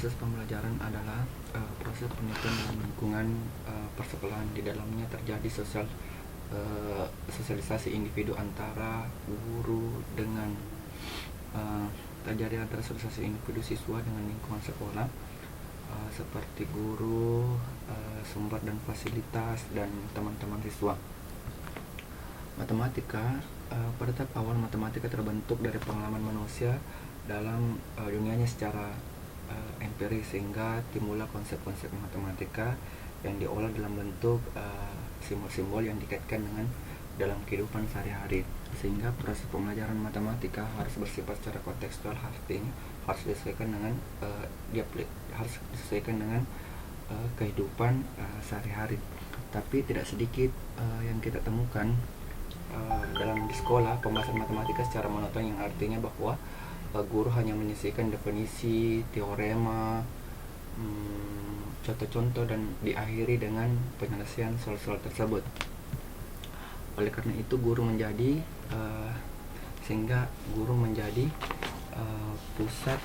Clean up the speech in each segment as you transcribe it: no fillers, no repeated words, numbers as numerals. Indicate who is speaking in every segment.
Speaker 1: Proses pembelajaran adalah proses penelitian dalam lingkungan persekolahan. Di dalamnya terjadi sosialisasi individu antara guru dengan terjadi antara sosialisasi individu siswa dengan lingkungan sekolah, seperti guru, sumber dan fasilitas, dan teman-teman siswa. Matematika, pada tahap awal matematika terbentuk dari pengalaman manusia dalam dunianya secara empiris, sehingga timbullah konsep-konsep matematika yang diolah dalam bentuk simbol-simbol yang dikaitkan dengan dalam kehidupan sehari-hari, sehingga proses pembelajaran matematika harus bersifat secara kontekstual, artinya harus disesuaikan dengan kehidupan sehari-hari. Tapi tidak sedikit yang kita temukan dalam di sekolah pembahasan matematika secara monoton, yang artinya bahwa guru hanya menyisihkan definisi, teorema, contoh-contoh, dan diakhiri dengan penyelesaian soal-soal tersebut. Oleh karena itu sehingga guru menjadi pusat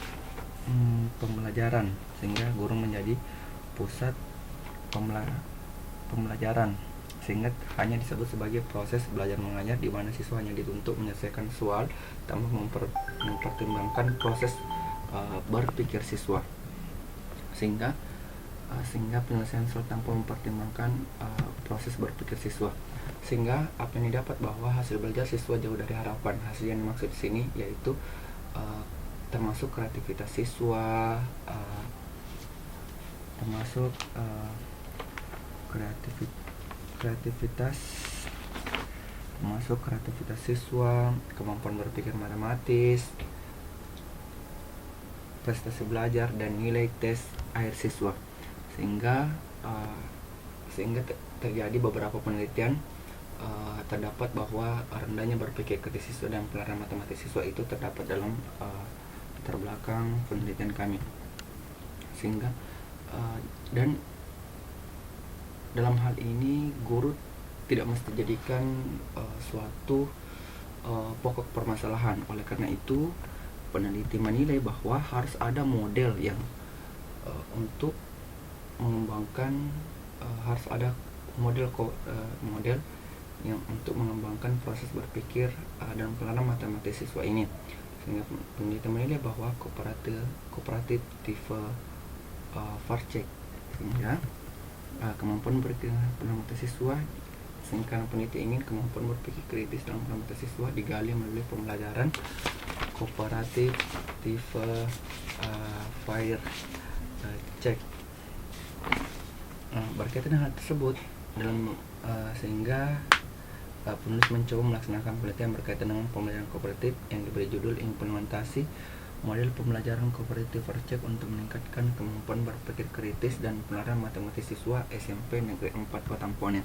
Speaker 1: pembelajaran, sehingga hanya disebut sebagai proses belajar mengajar, di mana siswa hanya dituntut menyelesaikan soal tanpa mempertimbangkan proses berpikir siswa, sehingga penyelesaian soal tanpa mempertimbangkan proses berpikir siswa, sehingga apa yang didapat bahwa hasil belajar siswa jauh dari harapan. Hasil yang dimaksud di sini yaitu termasuk kreativitas siswa, kreativitas siswa, kemampuan berpikir matematis, prestasi belajar, dan nilai tes akhir siswa, sehingga terjadi beberapa penelitian terdapat bahwa rendahnya berpikir kritis siswa dan pelarian matematis siswa itu terdapat dalam latar belakang penelitian kami, sehingga dan dalam hal ini guru tidak mesti jadikan suatu pokok permasalahan. Oleh karena itu peneliti menilai bahwa harus ada model yang untuk mengembangkan harus ada model yang untuk mengembangkan proses berpikir dan pelarian matematis siswa ini, sehingga peneliti menilai bahwa kooperatif tipe Farcek, sehingga kemampuan berpikir matematis siswa, sehingga peneliti ingin kemampuan berpikir kritis dalam matematis siswa digali melalui pembelajaran kooperatif tipe Farcek. Berkaitan dengan hal tersebut, sehingga penulis mencoba melaksanakan penelitian berkaitan dengan pembelajaran kooperatif yang diberi judul Implementasi Model Pembelajaran Kooperatif Farcek untuk meningkatkan kemampuan berpikir kritis dan pelarian matematis siswa SMP Negeri 4 Watampone.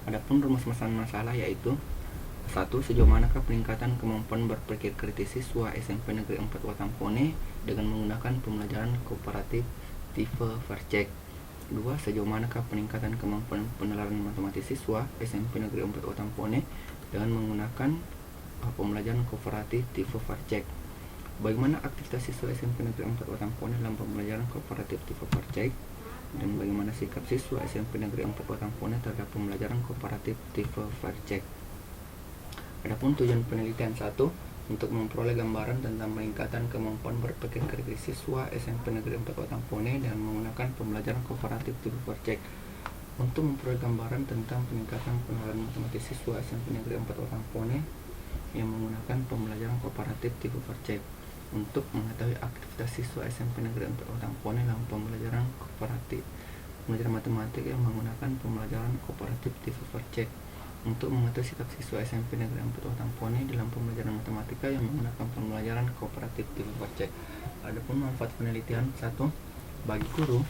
Speaker 1: Adapun rumus masalah yaitu 1. Sejauh manakah peningkatan kemampuan berpikir kritis siswa SMP Negeri 4 Watampone dengan menggunakan pembelajaran kooperatif tipe Farcek? 2. Sejauh manakah peningkatan kemampuan penilaian matematis siswa SMP Negeri 4 Watampone dengan menggunakan pembelajaran kooperatif tipe Farcek? Bagaimana aktivitas siswa SMP Negeri 4 Watampone dalam pembelajaran kooperatif tipe Farcek? Dan bagaimana sikap siswa SMP Negeri 4 Watampone terhadap pembelajaran kooperatif tipe Farcek? Adapun tujuan penelitian: 1. Untuk memperoleh gambaran tentang peningkatan kemampuan berpikir kritis siswa SMP Negeri 4 Watampone dengan menggunakan pembelajaran kooperatif tipe Farcek. Untuk memperoleh gambaran tentang peningkatan penilaian matematis siswa SMP Negeri 4 Watampone yang menggunakan pembelajaran kooperatif tipe Farcek. Untuk mengetahui aktivitas siswa SMP Negeri 4 Watampone dalam pembelajaran matematik yang menggunakan pembelajaran kooperatif tipe Farcek. Untuk mengetahui sikap siswa SMP Negeri 4 Watampone dalam pembelajaran matematika yang menggunakan pembelajaran kooperatif tipe Farcek. Adapun manfaat penelitian: 1. Bagi guru,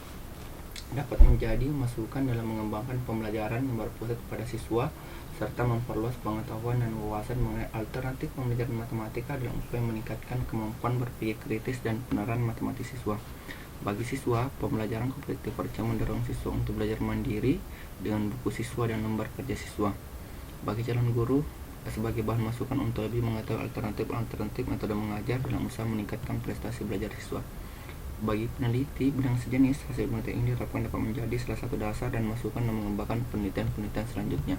Speaker 1: dapat menjadi masukan dalam mengembangkan pembelajaran yang berpusat pada siswa, serta memperluas pengetahuan dan wawasan mengenai alternatif pembelajaran matematika dalam upaya meningkatkan kemampuan berpikir kritis dan penilaian matematis siswa. Bagi siswa, pembelajaran kooperatif Farcek mendorong siswa untuk belajar mandiri dengan buku siswa dan lembar kerja siswa. Bagi calon guru, sebagai bahan masukan untuk lebih mengetahui alternatif metode mengajar dalam usaha meningkatkan prestasi belajar siswa. Bagi peneliti bidang sejenis, hasil penelitian ini diharapkan dapat menjadi salah satu dasar dan masukan dalam mengembangkan penelitian-penelitian selanjutnya.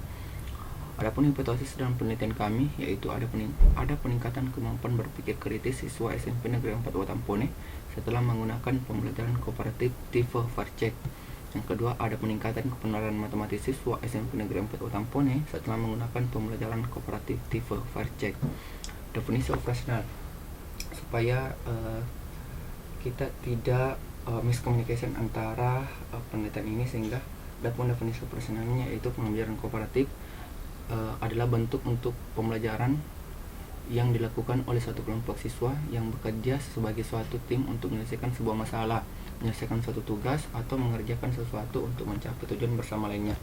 Speaker 1: Adapun hipotesis dalam penelitian kami yaitu ada peningkatan kemampuan berpikir kritis siswa SMP Negeri 4 Watampone setelah menggunakan pembelajaran kooperatif tipe Varcek. Yang kedua, ada peningkatan kebenaran matematis siswa SMP Negeri 4 Watampone setelah menggunakan pembelajaran kooperatif tipe Varcek. Definisi operasional supaya kita tidak miscommunication antara penelitian ini, sehingga adapun definisi operasionalnya yaitu pembelajaran kooperatif adalah bentuk untuk pembelajaran yang dilakukan oleh suatu kelompok siswa yang bekerja sebagai suatu tim untuk menyelesaikan sebuah masalah, menyelesaikan suatu tugas, atau mengerjakan sesuatu untuk mencapai tujuan bersama lainnya.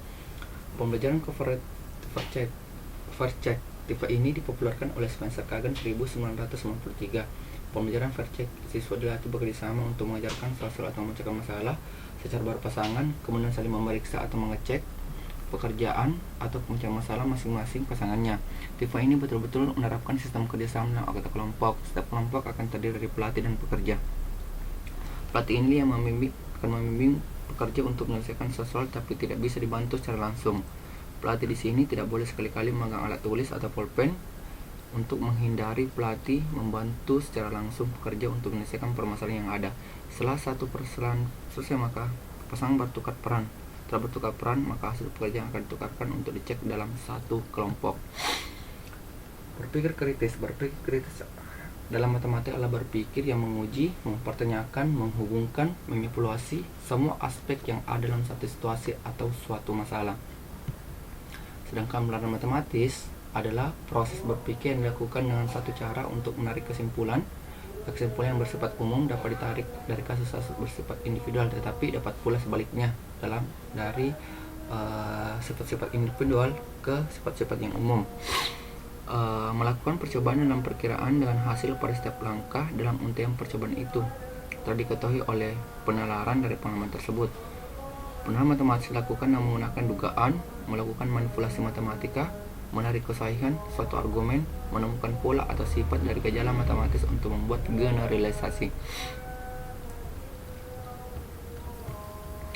Speaker 1: Pembelajaran kooperatif Varcek tipe ini dipopulerkan oleh Spencer Kagan 1993. Pembelajaran Varcek, siswa dilatih bekerja sama untuk mengajarkan sesuatu atau memecahkan masalah secara berpasangan, kemudian saling memeriksa atau mengecek pekerjaan atau pemecahan masalah masing-masing pasangannya. Tipe ini betul-betul menerapkan sistem kerjasama dalam anggota kelompok. Setiap kelompok akan terdiri dari pelatih dan pekerja. Pelatih ini yang akan membimbing pekerja untuk menyelesaikan sesuatu tapi tidak bisa dibantu secara langsung. Pelatih di sini tidak boleh sekali-kali memegang alat tulis atau pulpen untuk menghindari pelatih membantu secara langsung pekerja untuk menyelesaikan permasalahan yang ada. Setelah satu permasalahan selesai, maka pasangan bertukar peran. Setelah bertukar peran, maka hasil pekerjaan akan ditukarkan untuk dicek dalam satu kelompok. Berpikir kritis dalam matematika adalah berpikir yang menguji, mempertanyakan, menghubungkan, memanipulasi semua aspek yang ada dalam satu situasi atau suatu masalah. Sedangkan pembelajaran matematis adalah proses berpikir yang dilakukan dengan satu cara untuk menarik kesimpulan. Kesimpulan yang bersifat umum dapat ditarik dari kasus-kasus bersifat individual, tetapi dapat pula sebaliknya dari sifat-sifat individual ke sifat-sifat yang umum. Melakukan percobaan dalam perkiraan dengan hasil pada setiap langkah dalam untayan percobaan itu telah diketahui oleh penalaran dari pengalaman tersebut. Penalaran matematis dilakukan dengan menggunakan dugaan, melakukan manipulasi matematika, menarik kesahihan suatu argumen, menemukan pola atau sifat dari gejala matematis untuk membuat generalisasi.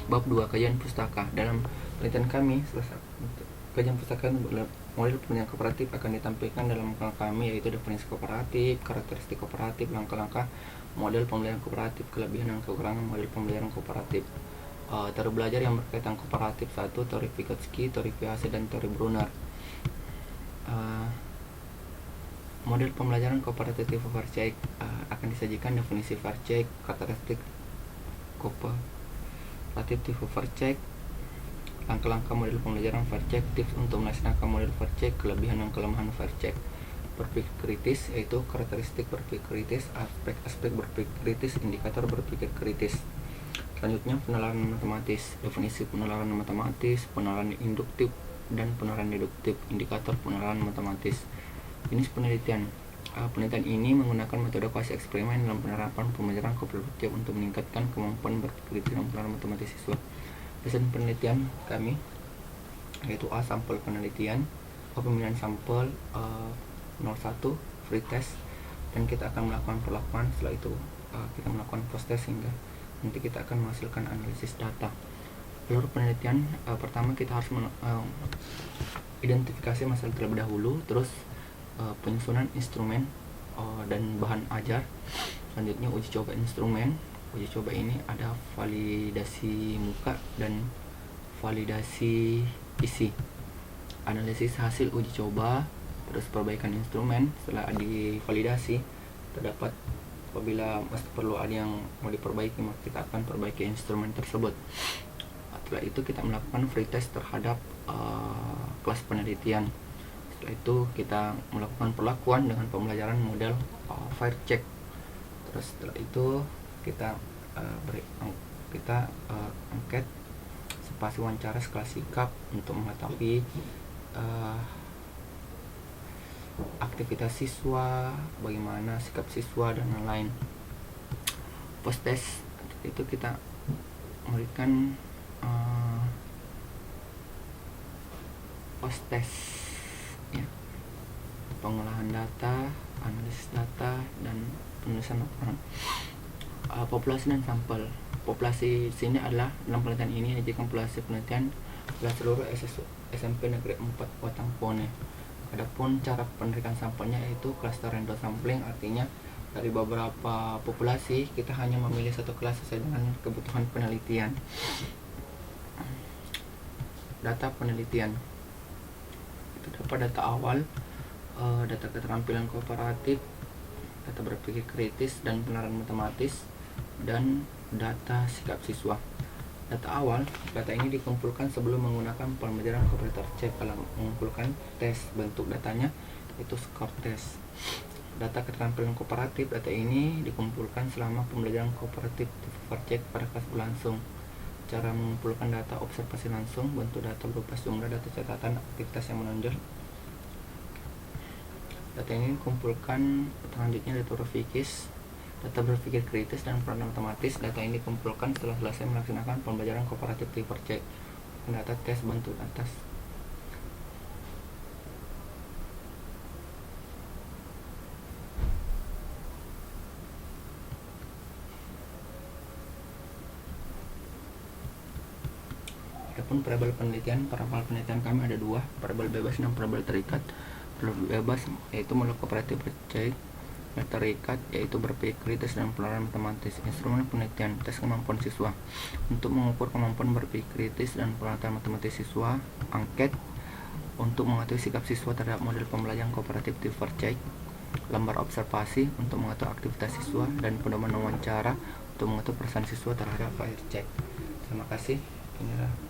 Speaker 1: Bab 2. Kajian pustaka. Dalam penelitian kami, kajian pustaka model penelitian kooperatif akan ditampilkan dalam kami, yaitu definisi kooperatif, karakteristik kooperatif, langkah-langkah model pembelajaran kooperatif, kelebihan dan kekurangan model pembelajaran kooperatif. Teori belajar yang berkaitan kooperatif: 1. Teori Vygotsky, teori Piaget, dan teori Brunner. Model pembelajaran kooperatif Varcek akan disajikan definisi Varcek, karakteristik kooperatif tipe Varcek, langkah-langkah model pembelajaran Varcek, tips untuk melaksanakan model Varcek, kelebihan dan kelemahan Varcek. Berpikir kritis yaitu karakteristik berpikir kritis, aspek-aspek berpikir kritis, indikator berpikir kritis. Selanjutnya, penalaran matematis. Definisi penalaran matematis, penalaran induktif dan penalaran deduktif, indikator penalaran matematis. Jenis penelitian. Penelitian ini menggunakan metode kuasi eksperimen dalam penerapan pembelajaran kooperatif untuk meningkatkan kemampuan berpikir kritis dan penalaran matematis siswa. Desain penelitian kami yaitu A. Sampel penelitian, pemilihan sampel 01 free test, dan kita akan melakukan perlakuan. Setelah itu kita melakukan post test hingga nanti kita akan menghasilkan analisis data. Alur penelitian, pertama kita harus identifikasi masalah terlebih dahulu, terus penyusunan instrumen dan bahan ajar. Selanjutnya uji coba instrumen. Uji coba ini ada validasi muka dan validasi isi. Analisis hasil uji coba, terus perbaikan instrumen. Setelah divalidasi, terdapat apabila masih perlu ada yang mau diperbaiki, maka kita akan perbaiki instrumen tersebut. Setelah itu kita melakukan free test terhadap kelas penelitian. Setelah itu kita melakukan perlakuan dengan pembelajaran model Varcek. Terus setelah itu kita angket spasi wawancara skala sikap untuk mengetahui aktivitas siswa, bagaimana sikap siswa dan lain-lain. Post test itu kita memberikan post test ya, pengolahan data, analisis data, dan penulisan laporan. Populasi dan sampel. Populasi sini adalah dalam penelitian ini dijadikan populasi penelitian adalah seluruh SMP Negeri 4 Batang Pone. Adapun cara penerikan sampelnya yaitu cluster random sampling, artinya dari beberapa populasi kita hanya memilih satu kelas sesuai dengan kebutuhan penelitian. Data penelitian itu dapat data awal, data keterampilan kooperatif, data berpikir kritis dan penerapan matematis, dan data sikap siswa. Data awal, data ini dikumpulkan sebelum menggunakan pembelajaran kooperatif cek. Kalau mengumpulkan tes, bentuk datanya itu skor tes. Data keterampilan kooperatif, data ini dikumpulkan selama pembelajaran kooperatif cek pada kelas berlangsung. Cara mengumpulkan data observasi langsung, bentuk data berupa jumlah data catatan aktivitas yang menonjol. Data ini dikumpulkan selanjutnya data berpikir kritis dan peran matematis. Data ini dikumpulkan setelah selesai melaksanakan pembelajaran kooperatif cek. Data tes bentuk atas. Adapun variabel penelitian kami ada dua, variabel bebas dan variabel terikat. Variabel bebas yaitu model kooperatif cek, terikat yaitu berpikir kritis dan penerapan matematis. Instrumen penelitian, tes kemampuan siswa. Untuk mengukur kemampuan berpikir kritis dan penerapan matematis siswa, angket. Untuk mengatur sikap siswa terhadap model pembelajaran kooperatif cek, lembar observasi untuk mengatur aktivitas siswa, dan pedoman wawancara untuk mengatur perasaan siswa terhadap cek. Terima kasih. Inilah